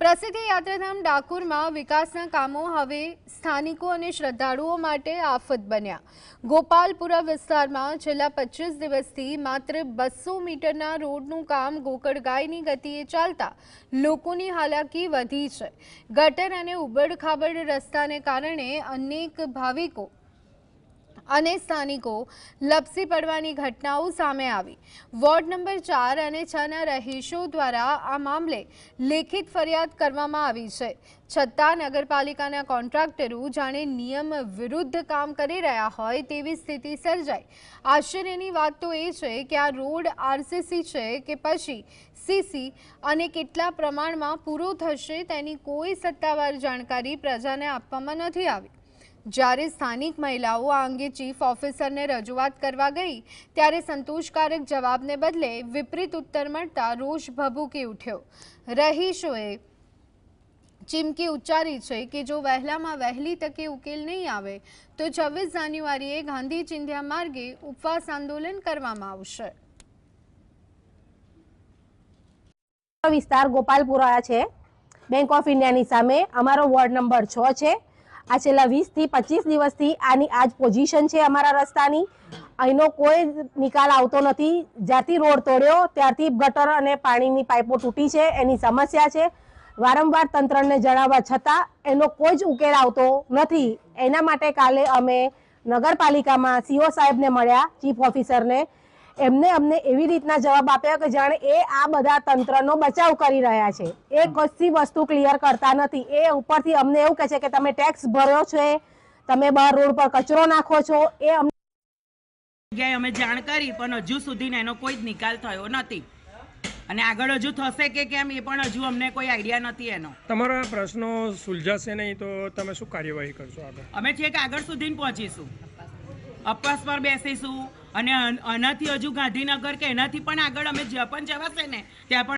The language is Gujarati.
પ્રસિદ્ધ યાત્રાધામ ડાકોરમાં વિકાસના કામો હવે સ્થાનિકો અને શ્રદ્ધાળુઓ માટે આફત બન્યા। ગોપાલપુરા વિસ્તારમાં છેલ્લા 25 દિવસથી માત્ર 200 મીટરના રોડનું કામ ગોકળગાયની ગતિએ ચાલતા લોકોની હાલાકી વધી છે। ગટર અને ઉબડ-ખાબડ રસ્તાને કારણે અનેક ભાવિકો અને સ્થાનિકો લપસી પડવાની ઘટનાઓ સામે આવી। વોર્ડ નંબર 4 અને 6 ના રહીશો દ્વારા આ મામલે લેખિત ફરિયાદ કરવામાં આવી છે, છતાં નગરપાલિકાના કોન્ટ્રાક્ટરો જાણે નિયમ વિરુદ્ધ કામ કરી રહ્યા હોય તેવી સ્થિતિ સર્જાઈ। આશ્ચર્યની વાત તો એ છે કે આ રોડ આરસીસી છે કે પછી સીસી અને કેટલા પ્રમાણમાં પૂરો થશે તેની કોઈ સત્તાવાર જાણકારી પ્રજાને આપવામાં નથી આવી। જ્યારે સ્થાનિક મહિલાઓ આ અંગે ચીફ ઓફિસરને રજૂઆત કરવા ગઈ ત્યારે સંતોષકારક જવાબને બદલે વિપરીત ઉત્તર મળતા રોષ ભભૂકી ઉઠ્યો। રહીશોએ ચીમકી ઉચ્ચારી છે કે જો વહેલામાં વહેલી તકે ઉકેલ નહીં આવે તો 26 જાન્યુઆરીએ ગાંધી ચિંધ્યા માર્ગે ઉપવાસ આંદોલન કરવામાં આવશે। વિસ્તાર ગોપાલપુરા છે, બેંક ઓફ ઇન્ડિયાની સામે અમારો વોર્ડ નંબર 6 છે। આ છેલ્લા 20 થી 25 દિવસથી આની આજ પોઝિશન છે અમારા રસ્તાની। અહીંનો કોઈ નિકાલ આવતો નથી। જ્યારથી રોડ તોડ્યો ત્યારથી ગટર અને પાણીની પાઇપો તૂટી છે, એની સમસ્યા છે। વારંવાર તંત્રને જણાવવા છતાં એનો કોઈ જ ઉકેલ આવતો નથી। એના માટે કાલે અમે નગરપાલિકામાં સીઓ સાહેબને મળ્યા, ચીફ ઓફિસરને। એમને અમને એવી રીતના જવાબ આપ્યો કે જાણે એ આ બધા તંત્રનો બચાવ કરી રહ્યા છે, એ કશી વસ્તુ ક્લિયર કરતા નથી। એ ઉપરથી અમને એવું કહે છે કે તમે ટેક્સ ભર્યો છે, તમે બહાર રોડ પર કચરો નાખો છો। એ અમે જાણ કરી પણ હજુ સુધી એનો કોઈ જ નિકાલ થયો નથી અને આગળ હજુ થશે કે કેમ એ પણ હજુ અમને કોઈ આઈડિયા નથી એનો। તમારા પ્રશ્નો સુલઝાશે નહીં તો તમે શું કાર્યવાહી કરશો આગળ? અમે છેક આગળ સુધી પહોંચીશું, અપવાસ પર બેસીશું અને આનાથી હજુ ગાંધીનગર કે એનાથી પણ આગળ અમે જ્યાં પણ જવાશે ને ત્યાં પણ